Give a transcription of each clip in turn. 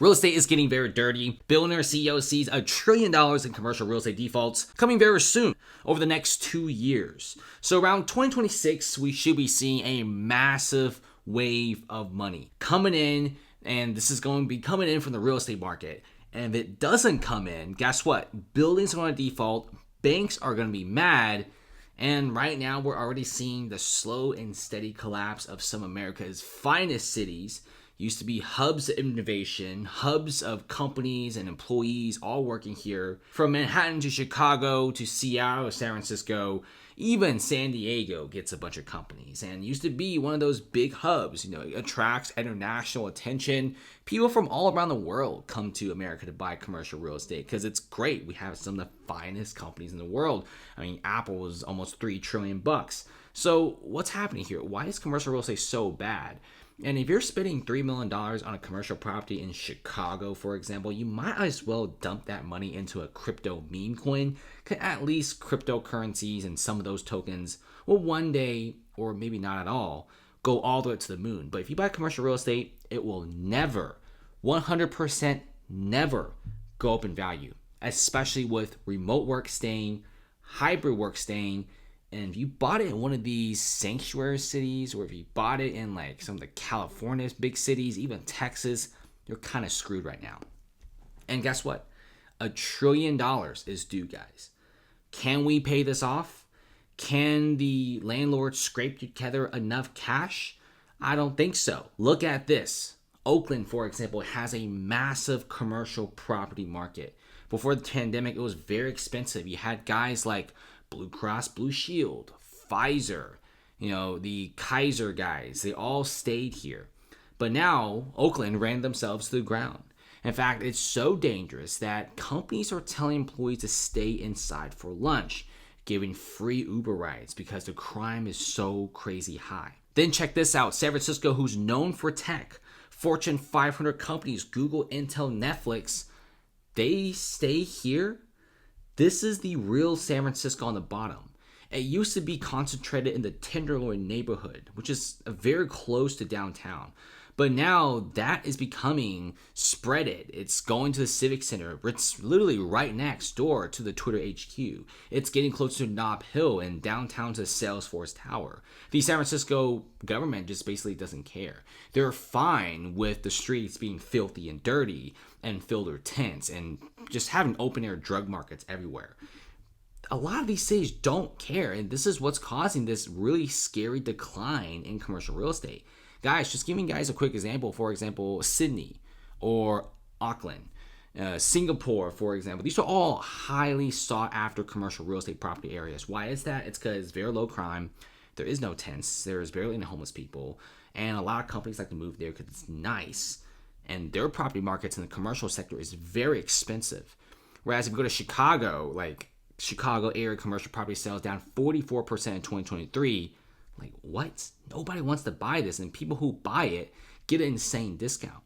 Real estate is getting very dirty. Billionaire CEO sees $1 trillion in commercial real estate defaults coming very soon over the next 2 years. So around 2026, we should be seeing a massive wave of money coming in, and this is going to be coming in from the real estate market. And if it doesn't come in, guess what? Buildings are going to default, banks are going to be mad, and right now we're already seeing the slow and steady collapse of some of America's finest cities. Used to be hubs of innovation, hubs of companies and employees all working here. From Manhattan to Chicago to Seattle to San Francisco, even San Diego gets a bunch of companies, and used to be one of those big hubs. It attracts international attention. People from all around the world come to America to buy commercial real estate because it's great. We have some of the finest companies in the world. I mean, Apple is almost $3 trillion bucks. So what's happening here? Why is commercial real estate so bad? And if you're spending $3 million on a commercial property in Chicago, for example, you might as well dump that money into a crypto meme coin. At least cryptocurrencies and some of those tokens will one day, or maybe not at all, go all the way to the moon. But if you buy commercial real estate, it will never, 100% never go up in value, especially with remote work staying, hybrid work staying. And if you bought it in one of these sanctuary cities, or if you bought it in like some of the California's big cities, even Texas, you're kind of screwed right now. And guess what? $1 trillion is due, guys. Can we pay this off? Can the landlords scrape together enough cash? I don't think so. Look at this. Oakland, for example, has a massive commercial property market. Before the pandemic, it was very expensive. You had guys like Blue Cross Blue Shield, Pfizer, the Kaiser guys, they all stayed here. But now Oakland ran themselves to the ground. In fact, it's so dangerous that companies are telling employees to stay inside for lunch, giving free Uber rides because the crime is so crazy high. Then check this out. San Francisco, who's known for tech, Fortune 500 companies, Google, Intel, Netflix, they stay here. This is the real San Francisco on the bottom. It used to be concentrated in the Tenderloin neighborhood, which is very close to downtown. But now that is becoming spreaded. It's going to the Civic Center. It's literally right next door to the Twitter HQ. It's getting closer to Nob Hill and downtown to Salesforce Tower. The San Francisco government just basically doesn't care. They're fine with the streets being filthy and dirty and filled with tents and just having open air drug markets everywhere. A lot of these cities don't care, and this is what's causing this really scary decline in commercial real estate. Guys, just giving guys a quick example. For example, Sydney or Auckland, Singapore, for example. These are all highly sought after commercial real estate property areas. Why is that? It's because very low crime. There is no tents. There is barely any homeless people. And a lot of companies like to move there because it's nice. And their property markets in the commercial sector is very expensive. Whereas if you go to Chicago, like Chicago area commercial property sales down 44% in 2023. Like, what? Nobody wants to buy this, and people who buy it get an insane discount.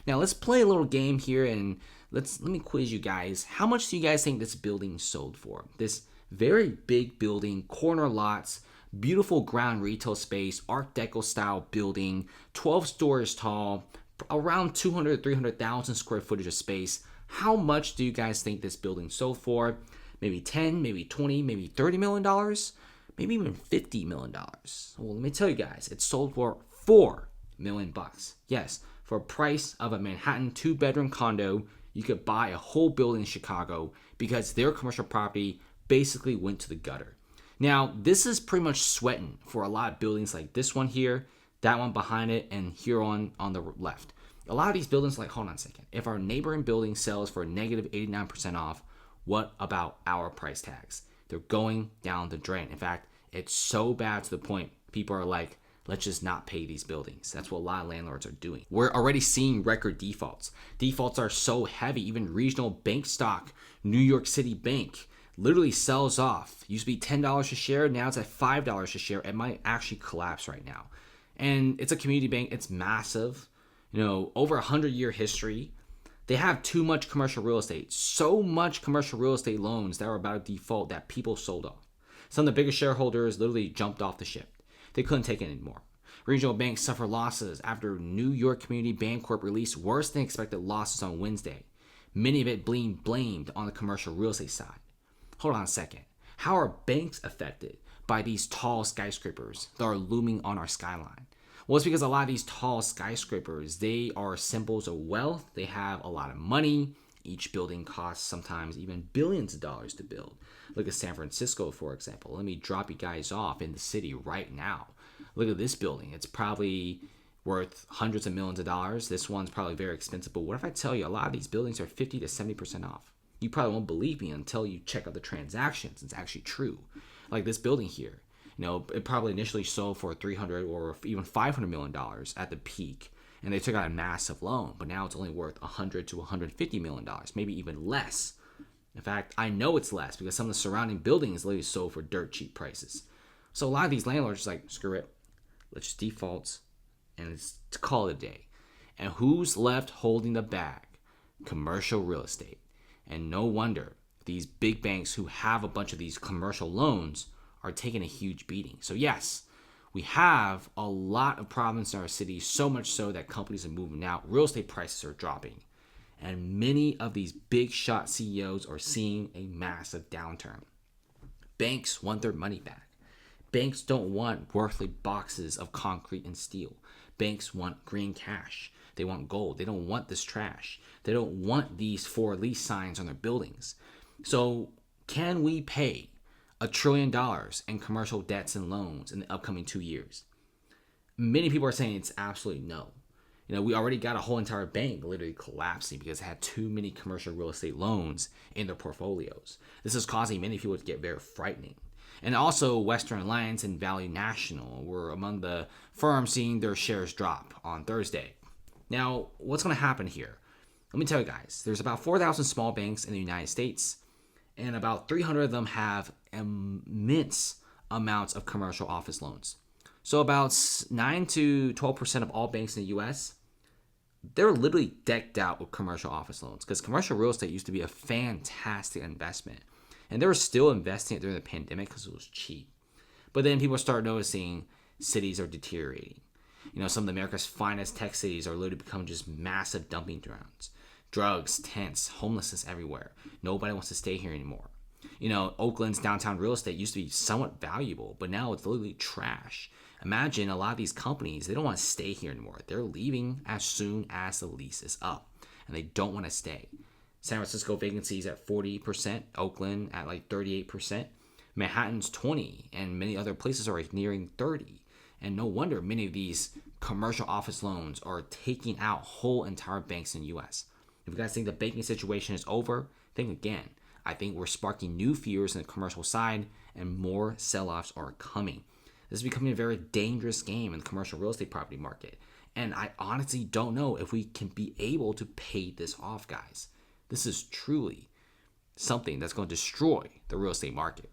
Now, let's play a little game here, and let me quiz you guys. How much do you guys think this building sold for? This very big building, corner lots, beautiful ground retail space, Art Deco style building, 12 stories tall, around 200 to 300,000 square footage of space. How much do you guys think this building sold for? Maybe 10, maybe 20, maybe $30 million? Maybe even $50 million. Well, let me tell you guys, it sold for $4 million. Yes, for a price of a Manhattan 2-bedroom condo, you could buy a whole building in Chicago because their commercial property basically went to the gutter. Now, this is pretty much sweating for a lot of buildings like this one here, that one behind it, and here on the left. A lot of these buildings, like, hold on a second. If our neighboring building sells for negative 89% off, what about our price tags? They're going down the drain. In fact, it's so bad to the point people are like, let's just not pay these buildings. That's what a lot of landlords are doing. We're already seeing record defaults. Defaults are so heavy, even regional bank stock, New York City Bank, literally sells off. Used to be $10 a share, now it's at $5 a share. It might actually collapse right now. And it's a community bank, it's massive, over 100-year history. They have too much commercial real estate, so much commercial real estate loans that are about to default that people sold off. Some of the biggest shareholders literally jumped off the ship. They couldn't take it anymore. Regional banks suffer losses after New York Community Bancorp released worse than expected losses on Wednesday, many of it being blamed on the commercial real estate side. Hold on a second. How are banks affected by these tall skyscrapers that are looming on our skyline? Well, it's because a lot of these tall skyscrapers, they are symbols of wealth. They have a lot of money. Each building costs sometimes even billions of dollars to build. Look at San Francisco, for example. Let me drop you guys off in the city right now. Look at this building. It's probably worth hundreds of millions of dollars. This one's probably very expensive. But what if I tell you a lot of these buildings are 50 to 70% off? You probably won't believe me until you check out the transactions. It's actually true. Like this building here. It probably initially sold for $300 or even $500 million at the peak. And they took out a massive loan, but now it's only worth $100 to $150 million, maybe even less. In fact, I know it's less because some of the surrounding buildings literally sold for dirt cheap prices. So a lot of these landlords are just like, screw it, let's just default and let's call it a day. And who's left holding the bag? Commercial real estate. And no wonder these big banks who have a bunch of these commercial loans are taking a huge beating. So yes, we have a lot of problems in our city, so much so that companies are moving out. Real estate prices are dropping. And many of these big shot CEOs are seeing a massive downturn. Banks want their money back. Banks don't want worthless boxes of concrete and steel. Banks want green cash. They want gold. They don't want this trash. They don't want these for lease signs on their buildings. So can we pay $1 trillion in commercial debts and loans in the upcoming 2 years? Many people are saying it's absolutely no. We already got a whole entire bank literally collapsing because it had too many commercial real estate loans in their portfolios. This is causing many people to get very frightening. And also Western Alliance and Valley National were among the firms seeing their shares drop on Thursday. Now, what's going to happen here? Let me tell you guys, there's about 4,000 small banks in the United States, and about 300 of them have immense amounts of commercial office loans. So about 9 to 12% of all banks in the U.S., they're literally decked out with commercial office loans because commercial real estate used to be a fantastic investment. And they were still investing it during the pandemic because it was cheap. But then people start noticing cities are deteriorating. Some of America's finest tech cities are literally becoming just massive dumping grounds. Drugs, tents, homelessness everywhere. Nobody wants to stay here anymore. Oakland's downtown real estate used to be somewhat valuable, but now it's literally trash. Imagine a lot of these companies, they don't want to stay here anymore. They're leaving as soon as the lease is up, and they don't want to stay. San Francisco vacancies at 40%, Oakland at like 38%, Manhattan's 20%, and many other places are nearing 30%. And no wonder many of these commercial office loans are taking out whole entire banks in the U.S. If you guys think the banking situation is over, think again. I think we're sparking new fears in the commercial side, and more sell-offs are coming. This is becoming a very dangerous game in the commercial real estate property market. And I honestly don't know if we can be able to pay this off, guys. This is truly something that's going to destroy the real estate market.